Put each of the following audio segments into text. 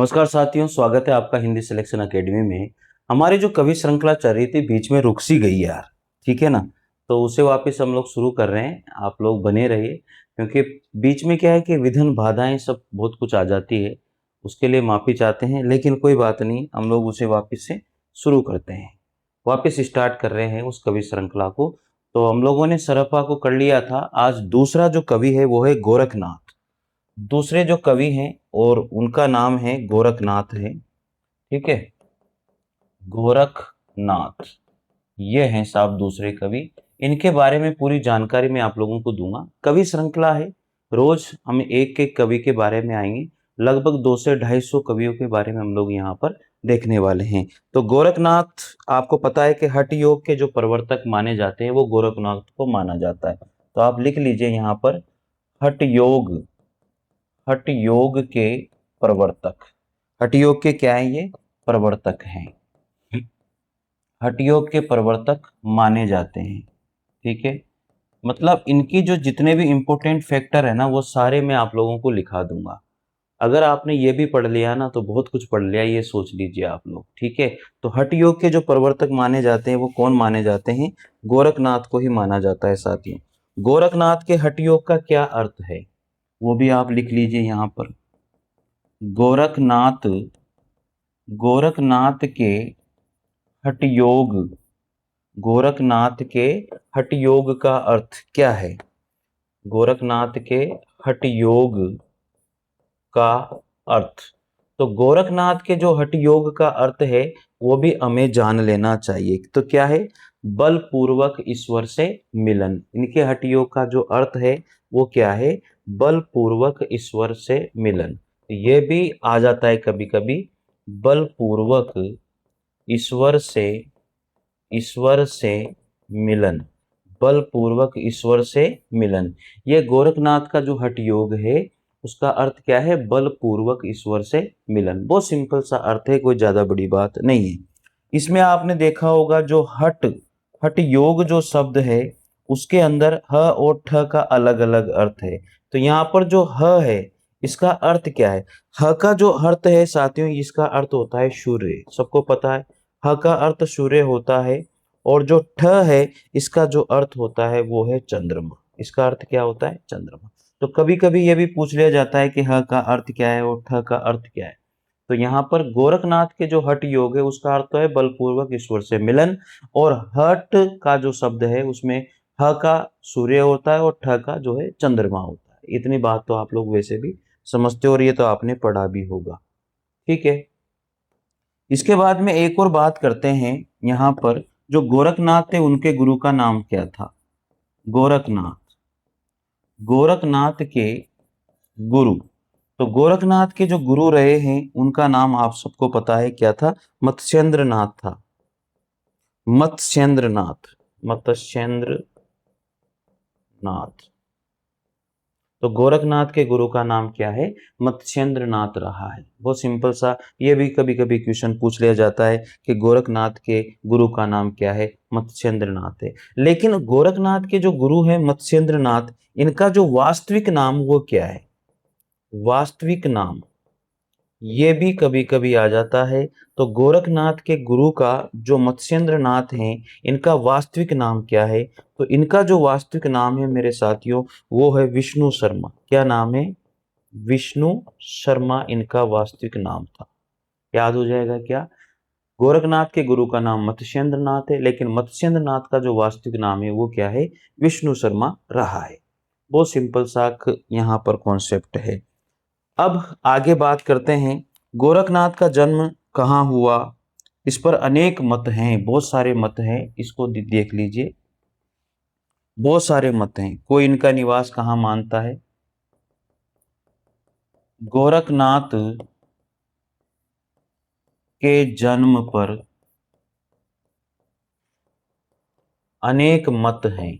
नमस्कार साथियों, स्वागत है आपका हिंदी सिलेक्शन एकेडमी में। हमारी जो कवि श्रृंखला चल रही थी बीच में रुक सी गई यार। ठीक है ना। तो उसे वापस हम लोग शुरू कर रहे हैं, आप लोग बने रहिए क्योंकि बीच में क्या है कि विघ्न बाधाएं सब बहुत कुछ आ जाती है। उसके लिए माफ़ी चाहते हैं, लेकिन कोई बात नहीं, हम लोग उसे वापस से शुरू करते हैं। वापस स्टार्ट कर रहे हैं उस कवि श्रृंखला को। तो हम लोगों ने सरफा को कर लिया था। आज दूसरा जो कवि है वो है गोरखनाथ। दूसरे जो कवि हैं और उनका नाम है गोरखनाथ है। ठीक है, गोरखनाथ ये हैं साहब दूसरे कवि। इनके बारे में पूरी जानकारी मैं आप लोगों को दूंगा। कवि श्रृंखला है, रोज हम एक एक कवि के बारे में आएंगे। लगभग 200 से 250 कवियों के बारे में हम लोग यहाँ पर देखने वाले हैं। तो गोरखनाथ, आपको पता है कि हठ योग के जो प्रवर्तक माने जाते हैं वो गोरखनाथ को माना जाता है। तो आप लिख लीजिए यहाँ पर हठ योग, हठ योग के प्रवर्तक। हठ योग के क्या है, ये प्रवर्तक हैं। हठ योग के प्रवर्तक माने जाते हैं। ठीक है, मतलब इनकी जो जितने भी इंपॉर्टेंट फैक्टर है ना वो सारे मैं आप लोगों को लिखा दूंगा। अगर आपने ये भी पढ़ लिया ना तो बहुत कुछ पढ़ लिया, ये सोच लीजिए आप लोग। ठीक है, तो हठ योग के जो प्रवर्तक माने जाते हैं वो कौन माने जाते हैं? गोरखनाथ को ही माना जाता है साथियों। गोरखनाथ के हठ योग का क्या अर्थ है वो भी आप लिख लीजिए यहाँ पर। गोरखनाथ, गोरखनाथ के हठ योग, गोरखनाथ के हठ योग का अर्थ क्या है? गोरखनाथ के हठ योग का अर्थ, तो गोरखनाथ के जो हठ योग का अर्थ है वो भी हमें जान लेना चाहिए। तो क्या है? बलपूर्वक ईश्वर से मिलन। इनके हठ योग का जो अर्थ है वो क्या है? बलपूर्वक ईश्वर से मिलन। ये भी आ जाता है कभी कभी, बलपूर्वक ईश्वर से, ईश्वर से मिलन, बलपूर्वक ईश्वर से मिलन। ये गोरखनाथ का जो हठ योग है उसका अर्थ क्या है? बलपूर्वक ईश्वर से मिलन। बहुत सिंपल सा अर्थ है, कोई ज्यादा बड़ी बात नहीं है। इसमें आपने देखा होगा जो हठ, हठ योग जो शब्द है उसके अंदर ह और ठ का अलग अलग अर्थ है। तो यहाँ पर जो ह है इसका अर्थ क्या है? ह का जो अर्थ है साथियों, इसका अर्थ होता है सूर्य। सबको पता है ह का अर्थ सूर्य होता है। और जो ठ है इसका जो अर्थ होता है वो है चंद्रमा। इसका अर्थ क्या होता है? चंद्रमा। तो कभी कभी ये भी पूछ लिया जाता है कि ह का अर्थ क्या है और ठ का अर्थ क्या है। तो यहाँ पर गोरखनाथ के जो हठ योग है उसका अर्थ तो है बलपूर्वक ईश्वर से मिलन। और हठ का जो शब्द है उसमें ह का सूर्य होता है और ठ का जो है चंद्रमा होता है। इतनी बात तो आप लोग वैसे भी समझते हो और ये तो आपने पढ़ा भी होगा। ठीक है, इसके बाद में एक और बात करते हैं। यहाँ पर जो गोरखनाथ थे उनके गुरु का नाम क्या था? गोरखनाथ, गोरखनाथ के गुरु, तो गोरखनाथ के जो गुरु रहे हैं उनका नाम आप सबको पता है क्या था? मत्स्येंद्र नाथ था। मत्स्येंद्र नाथ, मत्स्येंद्र नाथ। तो गोरखनाथ के गुरु का नाम क्या है? मत्स्येंद्र नाथ रहा है। बहुत सिंपल सा, ये भी कभी कभी क्वेश्चन पूछ लिया जाता है कि गोरखनाथ के गुरु का नाम क्या है? मत्स्येंद्र नाथ है। लेकिन गोरखनाथ के जो गुरु है मत्स्येंद्र नाथ, इनका जो वास्तविक नाम वो क्या है? वास्तविक नाम ये भी कभी कभी आ जाता है। तो गोरखनाथ के गुरु का जो मत्स्येंद्र नाथ हैं इनका वास्तविक नाम क्या है? तो इनका जो वास्तविक नाम है मेरे साथियों वो है विष्णु शर्मा। क्या नाम है? विष्णु शर्मा इनका वास्तविक नाम था। याद हो जाएगा क्या? गोरखनाथ के गुरु का नाम मत्स्येंद्र नाथ है, लेकिन मत्स्येंद्र नाथ का जो वास्तविक नाम है वो क्या है? विष्णु शर्मा रहा है। बहुत सिंपल सा यहाँ पर कॉन्सेप्ट है। अब आगे बात करते हैं, गोरखनाथ का जन्म कहाँ हुआ? इस पर अनेक मत हैं, बहुत सारे मत हैं, इसको देख लीजिए। बहुत सारे मत हैं। कोई इनका निवास कहाँ मानता है? गोरखनाथ के जन्म पर अनेक मत हैं।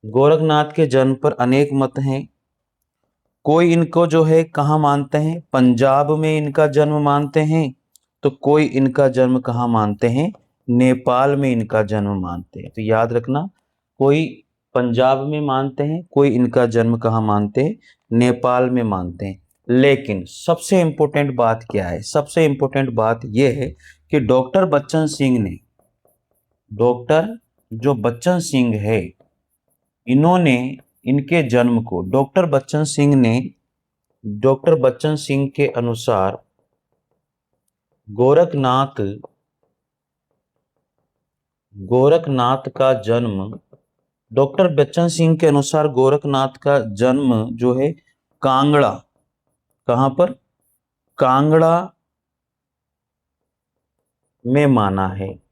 गोरखनाथ के जन्म पर अनेक मत हैं। कोई इनको जो है कहाँ मानते हैं? पंजाब में इनका जन्म मानते हैं। तो कोई इनका जन्म कहाँ मानते हैं? नेपाल में इनका जन्म मानते हैं। तो याद रखना, कोई पंजाब में मानते हैं, कोई इनका जन्म कहाँ मानते हैं? नेपाल में मानते हैं। लेकिन सबसे इंपॉर्टेंट बात क्या है, सबसे इंपॉर्टेंट बात यह है कि डॉक्टर जो बच्चन सिंह है, इन्होंने इनके जन्म को डॉक्टर बच्चन सिंह के अनुसार गोरखनाथ का जन्म डॉक्टर बच्चन सिंह के अनुसार गोरखनाथ का जन्म जो है कांगड़ा, कहां पर, कांगड़ा में माना है।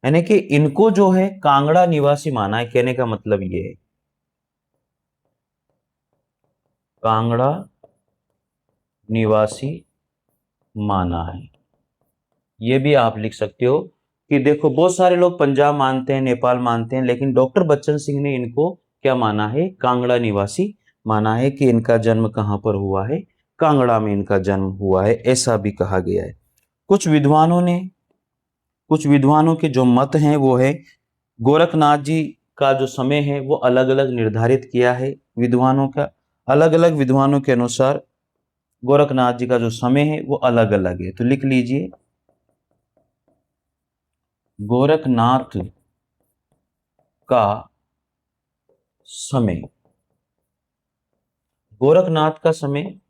यानी कि इनको जो है कांगड़ा निवासी माना है, कहने का मतलब ये है कांगड़ा निवासी माना है। ये भी आप लिख सकते हो कि देखो बहुत सारे लोग पंजाब मानते हैं, नेपाल मानते हैं, लेकिन डॉक्टर बच्चन सिंह ने इनको क्या माना है, कांगड़ा निवासी माना है कि इनका जन्म कहां पर हुआ है, कांगड़ा में इनका जन्म हुआ है, ऐसा भी कहा गया है। कुछ विद्वानों के जो मत हैं वो है गोरखनाथ जी का जो समय है वो अलग अलग निर्धारित किया है विद्वानों का, अलग अलग विद्वानों के अनुसार गोरखनाथ जी का जो समय है वो अलग अलग है। तो लिख लीजिए गोरखनाथ का समय, गोरखनाथ का समय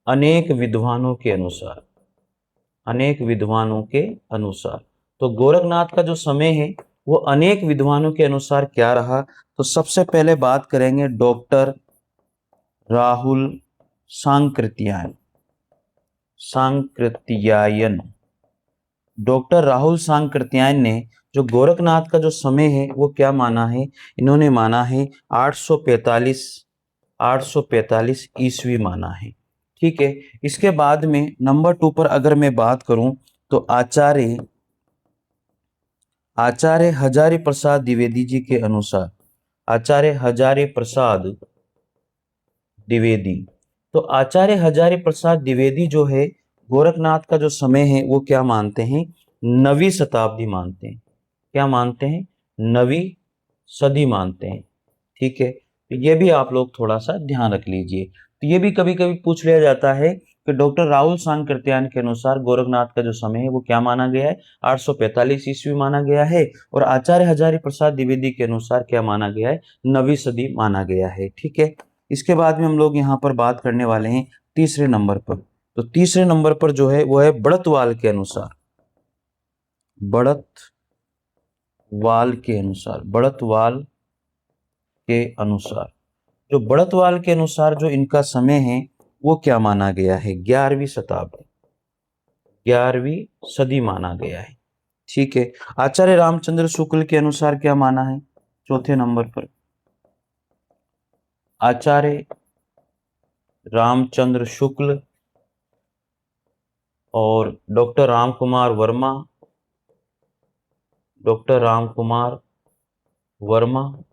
अनेक विद्वानों के अनुसार, अनेक विद्वानों के अनुसार, तो गोरखनाथ का जो समय है वो अनेक विद्वानों के अनुसार क्या रहा। तो सबसे पहले बात करेंगे डॉक्टर राहुल सांकृत्यायन, सांकृत्यायन, डॉक्टर राहुल सांकृत्यायन ने जो गोरखनाथ का जो समय है वो क्या माना है, इन्होंने माना है 845 ईस्वी माना है। ठीक है, इसके बाद में नंबर 2 पर अगर मैं बात करूं तो आचार्य हजारी प्रसाद द्विवेदी जी के अनुसार, आचार्य हजारी प्रसाद द्विवेदी, तो आचार्य हजारी प्रसाद द्विवेदी जो है गोरखनाथ का जो समय है वो क्या मानते हैं, 9वीं शताब्दी मानते हैं। क्या मानते हैं, 9वीं सदी मानते हैं। ठीक है, तो ये भी आप लोग थोड़ा सा ध्यान रख लीजिए। तो ये भी कभी कभी पूछ लिया जाता है कि डॉक्टर राहुल सांकृत्यायन के अनुसार गोरखनाथ का जो समय है वो क्या माना गया है, 845 ईस्वी माना गया है, और आचार्य हजारी प्रसाद द्विवेदी के अनुसार क्या माना गया है, 9वीं सदी माना गया है। ठीक है, इसके बाद में हम लोग यहाँ पर बात करने वाले हैं तीसरे नंबर पर। तो तीसरे नंबर पर जो है वो है बढ़तवाल के अनुसार, बढ़तवाल के अनुसार, बढ़तवाल के अनुसार, जो बढ़तवाल के अनुसार जो इनका समय है वो क्या माना गया है, 11वीं शताब्दी, 11वीं सदी माना गया है। ठीक है, आचार्य रामचंद्र शुक्ल के अनुसार क्या माना है, चौथे नंबर पर आचार्य रामचंद्र शुक्ल और डॉक्टर रामकुमार वर्मा, डॉक्टर रामकुमार वर्मा,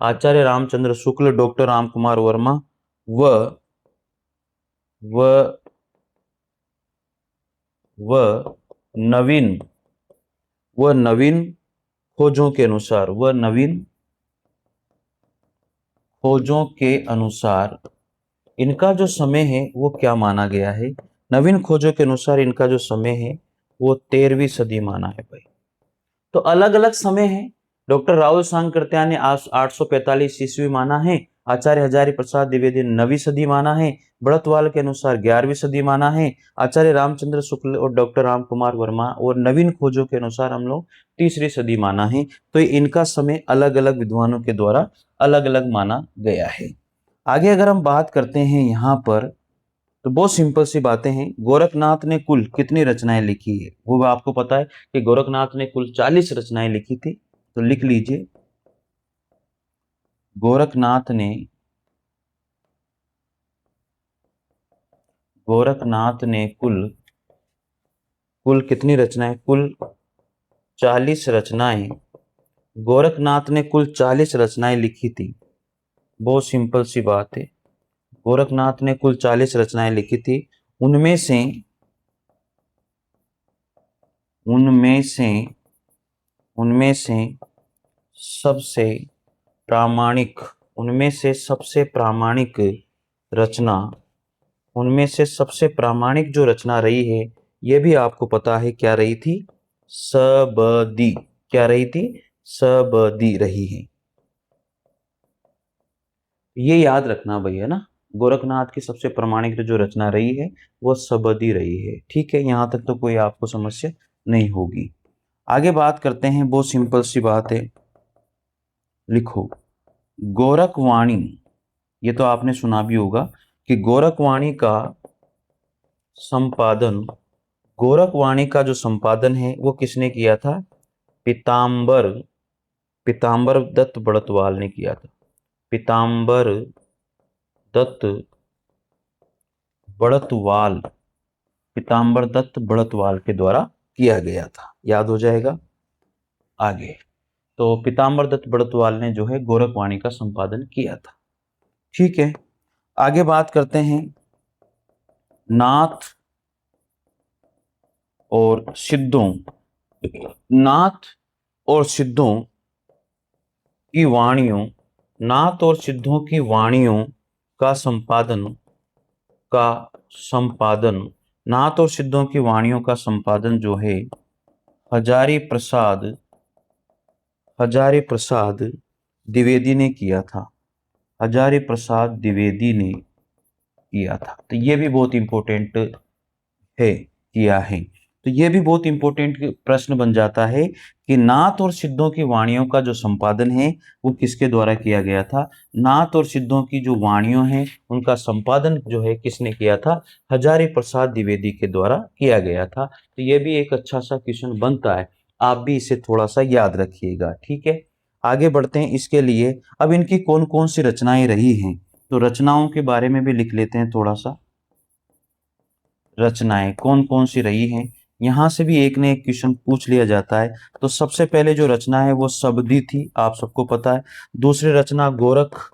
आचार्य रामचंद्र शुक्ल, डॉक्टर रामकुमार वर्मा व व व नवीन नवीन खोजों के अनुसार, व नवीन खोजों के अनुसार इनका जो समय है वो क्या माना गया है, नवीन खोजों के अनुसार इनका जो समय है वो 13वीं सदी माना है भाई। तो अलग अलग समय है, डॉक्टर राहुल सांकृत्यायन ने 845 ईस्वी माना है, आचार्य हजारी प्रसाद द्विवेदी ने 9वीं सदी माना है, बढ़तवाल के अनुसार 11वीं सदी माना है, आचार्य रामचंद्र शुक्ल और डॉक्टर राम कुमार वर्मा और नवीन खोजों के अनुसार हम लोग तीसरी सदी माना है। तो इनका समय अलग अलग विद्वानों के द्वारा अलग अलग माना गया है। आगे अगर हम बात करते हैं यहाँ पर, तो बहुत सिंपल सी बातें हैं, गोरखनाथ ने कुल कितनी रचनाएं लिखी है वो आपको पता है कि गोरखनाथ ने कुल 40 रचनाएं लिखी थी। तो लिख लीजिए गोरखनाथ ने कुल कुल कितनी रचनाएं, कुल 40 रचनाएं, गोरखनाथ ने कुल 40 रचनाएं लिखी थी। बहुत सिंपल सी बात है, गोरखनाथ ने कुल 40 रचनाएं लिखी थी, उनमें से उनमें से उनमें से सबसे प्रामाणिक, उनमें से सबसे प्रामाणिक रचना, उनमें से सबसे प्रामाणिक जो रचना रही है, ये भी आपको पता है क्या रही थी, सबदी। क्या रही थी, सबदी रही है। ये याद रखना भैया ना, गोरखनाथ की सबसे प्रामाणिक जो रचना रही है वो सबदी रही है। ठीक है, यहां तक तो कोई आपको समस्या नहीं होगी। आगे बात करते हैं, बहुत सिंपल सी बात है, लिखो गोरखवाणी। ये तो आपने सुना भी होगा कि गोरखवाणी का संपादन, गोरखवाणी का जो संपादन है वो किसने किया था, पीताम्बर, पीताम्बर दत्त बड़तवाल ने किया था। पीताम्बर दत्त बड़तवाल, पीताम्बर दत्त बड़तवाल के द्वारा किया गया था। याद हो जाएगा आगे। तो पीताम्बर दत्त बड़तवाल ने जो है गोरखवाणी का संपादन किया था। ठीक है, आगे बात करते हैं, नाथ और सिद्धों, नाथ और सिद्धों की वाणियों, नाथ और सिद्धों की वाणियों का संपादन, का संपादन, नाथ और सिद्धों की वाणियों का संपादन जो है हजारी प्रसाद, हजारी प्रसाद द्विवेदी ने किया था। हजारी प्रसाद द्विवेदी ने किया था। तो ये भी बहुत इंपॉर्टेंट है, किया है। तो ये भी बहुत इंपॉर्टेंट प्रश्न बन जाता है कि नाथ और सिद्धों की वाणियों का जो संपादन है वो किसके द्वारा किया गया था। नाथ और सिद्धों की जो वाणियों हैं उनका संपादन जो है किसने किया था, हजारी प्रसाद द्विवेदी के द्वारा किया गया था। तो ये भी एक अच्छा सा क्वेश्चन बनता है, आप भी इसे थोड़ा सा याद रखिएगा। ठीक है, आगे बढ़ते हैं। इसके लिए अब इनकी कौन कौन सी रचनाएं रही हैं, तो रचनाओं के बारे में भी लिख लेते हैं थोड़ा सा। रचनाएं कौन कौन सी रही हैं, यहां से भी एक ने एक क्वेश्चन पूछ लिया जाता है। तो सबसे पहले जो रचना है वो सबदी थी, आप सबको पता है। दूसरी रचना गोरख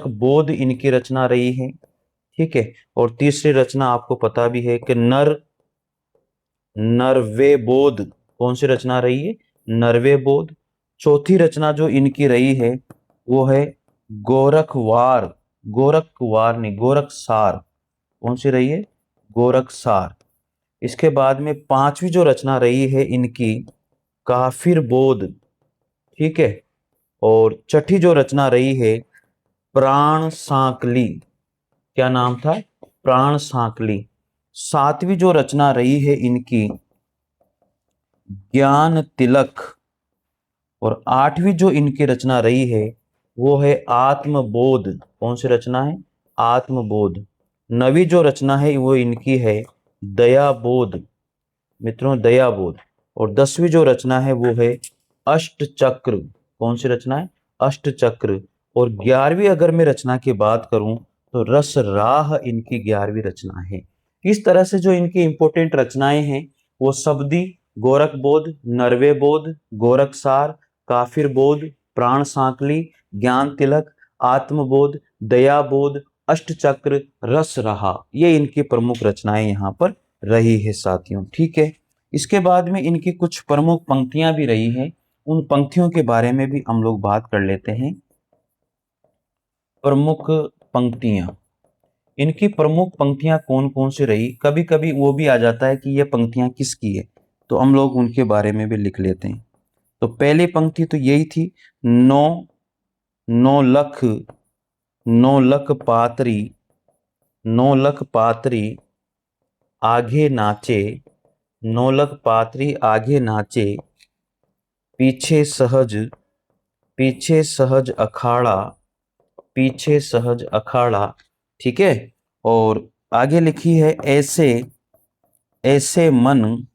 बोध इनकी रचना रही है। ठीक है, और तीसरी रचना आपको पता भी है कि नरवे बोध, कौन सी रचना रही है, नरवे बोध। चौथी रचना जो इनकी रही है वो है गोरखवार, गोरखवार नहीं गोरखसार, कौन सी रही है, गोरखसार। इसके बाद में पांचवी जो रचना रही है इनकी काफिर बोध। ठीक है, और छठी जो रचना रही है प्राण सांकली, क्या नाम था, प्राण सांकली। सातवीं जो रचना रही है इनकी ज्ञान तिलक, और आठवीं जो इनकी रचना रही है वो है आत्मबोध। कौन सी रचना है, आत्मबोध। नवी जो रचना है वो इनकी है दयाबोध, मित्रों दयाबोध। और 10वीं जो रचना है वो है अष्टचक्र। कौन सी रचना है, अष्टचक्र। और 11वीं अगर मैं रचना की बात करूं तो रस राह इनकी 11वीं रचना है। इस तरह से जो इनकी इंपॉर्टेंट रचनाएं हैं वो सबदी, गोरख बोध, नरवे बोध, गोरखसार, काफिर बोध, प्राण सांकली, ज्ञान तिलक, आत्मबोध, दयाबोध, अष्टचक्र, रस रहा, ये इनकी प्रमुख रचनाएं यहाँ पर रही है साथियों। ठीक है, इसके बाद में इनकी कुछ प्रमुख पंक्तियां भी रही हैं, उन पंक्तियों के बारे में भी हम लोग बात कर लेते हैं। प्रमुख पंक्तियां, इनकी प्रमुख पंक्तियां कौन कौन सी रही, कभी कभी वो भी आ जाता है कि ये पंक्तियां किसकी है, तो हम लोग उनके बारे में भी लिख लेते हैं। तो पहली पंक्ति तो यही थी, नौ नौ लख, नौ लख पात्री, नौ लख पात्री आगे नाचे, नौलख पात्री आगे नाचे, पीछे सहज, पीछे सहज अखाड़ा, पीछे सहज अखाड़ा। ठीक है, और आगे लिखी है ऐसे, ऐसे मन,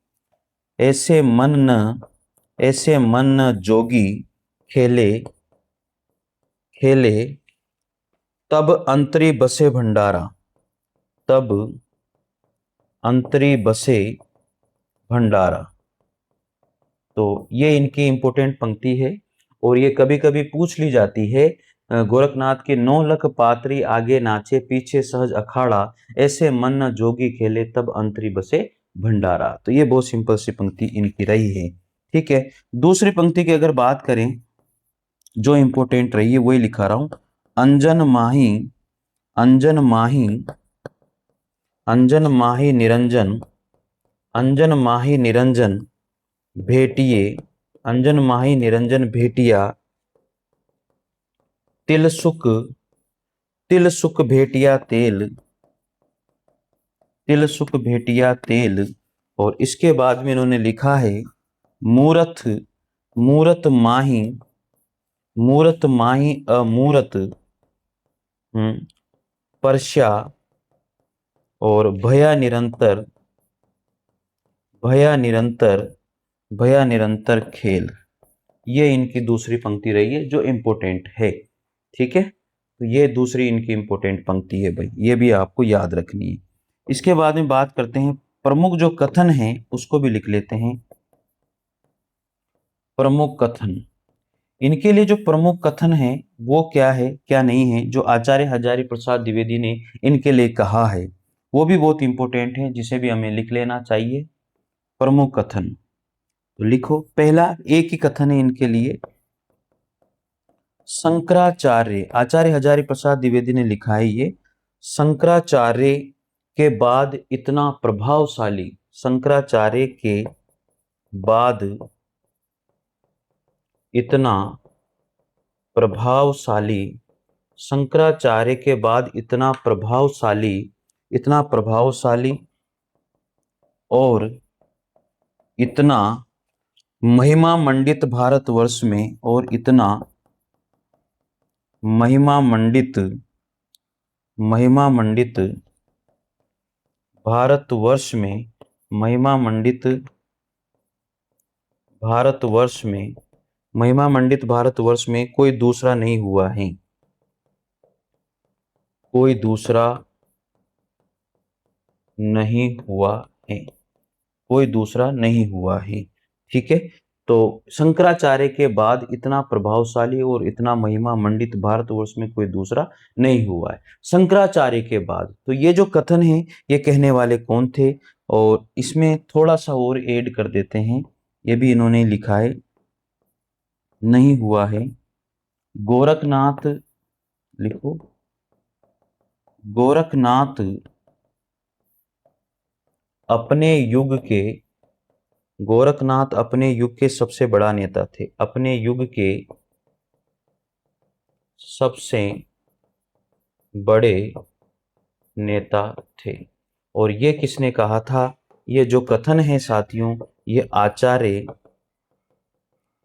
ऐसे मन न, ऐसे मन न जोगी खेले, खेले तब अंतरी बसे भंडारा, तब अंतरी बसे भंडारा। तो ये इनकी इंपॉर्टेंट पंक्ति है और ये कभी कभी पूछ ली जाती है। गोरखनाथ के 9 लख पात्री आगे नाचे, पीछे सहज अखाड़ा, ऐसे मन न जोगी खेले तब अंतरी बसे भंडारा। तो ये बहुत सिंपल सी पंक्ति इनकी रही है। ठीक है, दूसरी पंक्ति की अगर बात करें जो इंपॉर्टेंट रही है वही लिखा रहा हूं, अंजन माही, अंजन माही, अंजन माही निरंजन, अंजन माही निरंजन भेटिए, अंजन माही निरंजन भेटिया, तिल सुख, तिल सुख भेटिया तेल, तिल सुख भेटिया तेल। और इसके बाद में इन्होंने लिखा है मूरत, मूरत माही, मूरत माही अमूरत परस्या और भया निरंतर, भया निरंतर, भया निरंतर खेल। ये इनकी दूसरी पंक्ति रही है जो इंपॉर्टेंट है। ठीक है, तो ये दूसरी इनकी इंपॉर्टेंट पंक्ति है भाई, ये भी आपको याद रखनी है। इसके बाद में बात करते हैं प्रमुख जो कथन है उसको भी लिख लेते हैं। प्रमुख कथन, इनके लिए जो प्रमुख कथन है वो क्या है क्या नहीं है, जो आचार्य हजारी प्रसाद द्विवेदी ने इनके लिए कहा है वो भी बहुत इंपॉर्टेंट है, जिसे भी हमें लिख लेना चाहिए। प्रमुख कथन तो लिखो, पहला एक ही कथन है इनके लिए, शंकराचार्य, आचार्य हजारी प्रसाद द्विवेदी ने लिखा है ये, शंकराचार्य के बाद इतना प्रभावशाली, शंकराचार्य के बाद इतना प्रभावशाली, शंकराचार्य के बाद इतना प्रभावशाली, इतना प्रभावशाली और इतना महिमा मंडित भारतवर्ष में, और इतना महिमा मंडित, महिमा मंडित भारतवर्ष में, महिमा मंडित भारतवर्ष में, महिमा मंडित भारतवर्ष में कोई दूसरा नहीं हुआ है, कोई दूसरा नहीं हुआ है, कोई दूसरा नहीं हुआ है। ठीक है, तो शंकराचार्य के बाद इतना प्रभावशाली और इतना महिमा मंडित भारतवर्ष में कोई दूसरा नहीं हुआ है, शंकराचार्य के बाद। तो ये जो कथन है ये कहने वाले कौन थे, और इसमें थोड़ा सा और ऐड कर देते हैं, ये भी इन्होंने लिखा है, नहीं हुआ है गोरखनाथ, लिखो गोरखनाथ अपने युग के, गोरखनाथ अपने युग के सबसे बड़ा नेता थे, अपने युग के सबसे बड़े नेता थे। और ये किसने कहा था, ये जो कथन है साथियों ये आचार्य,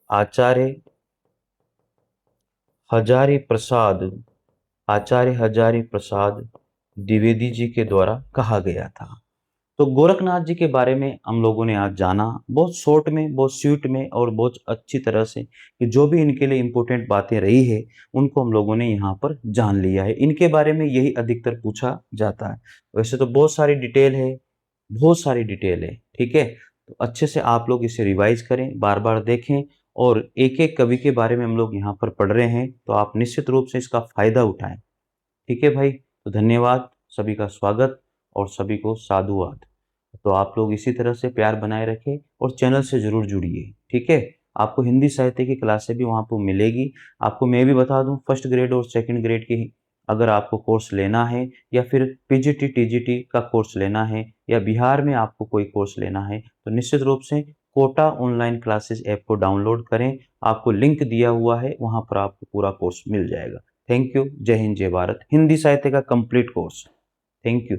आचार्य हजारी प्रसाद, आचार्य हजारी प्रसाद द्विवेदी जी के द्वारा कहा गया था। तो गोरखनाथ जी के बारे में हम लोगों ने आज जाना, बहुत शॉर्ट में, बहुत स्वीट में और बहुत अच्छी तरह से, कि जो भी इनके लिए इंपॉर्टेंट बातें रही है उनको हम लोगों ने यहाँ पर जान लिया है। इनके बारे में यही अधिकतर पूछा जाता है, वैसे तो बहुत सारी डिटेल है, बहुत सारी डिटेल है। ठीक है, तो अच्छे से आप लोग इसे रिवाइज करें, बार बार देखें, और एक एक कवि के बारे में हम लोग यहाँ पर पढ़ रहे हैं तो आप निश्चित रूप से इसका फायदा उठाएं। ठीक है भाई, तो धन्यवाद, सभी का स्वागत और सभी को साधुवाद। तो आप लोग इसी तरह से प्यार बनाए रखें और चैनल से जरूर जुड़िए। ठीक है, आपको हिंदी साहित्य की क्लासें भी वहाँ पर मिलेगी। आपको मैं भी बता दूं, फर्स्ट ग्रेड और सेकंड ग्रेड की अगर आपको कोर्स लेना है, या फिर पीजीटी टीजीटी का कोर्स लेना है, या बिहार में आपको कोई कोर्स लेना है, तो निश्चित रूप से कोटा ऑनलाइन क्लासेस ऐप को डाउनलोड करें। आपको लिंक दिया हुआ है, वहाँ पर आपको पूरा कोर्स मिल जाएगा। थैंक यू, जय हिंद जय भारत, हिंदी साहित्य का कंप्लीट कोर्स। Thank you.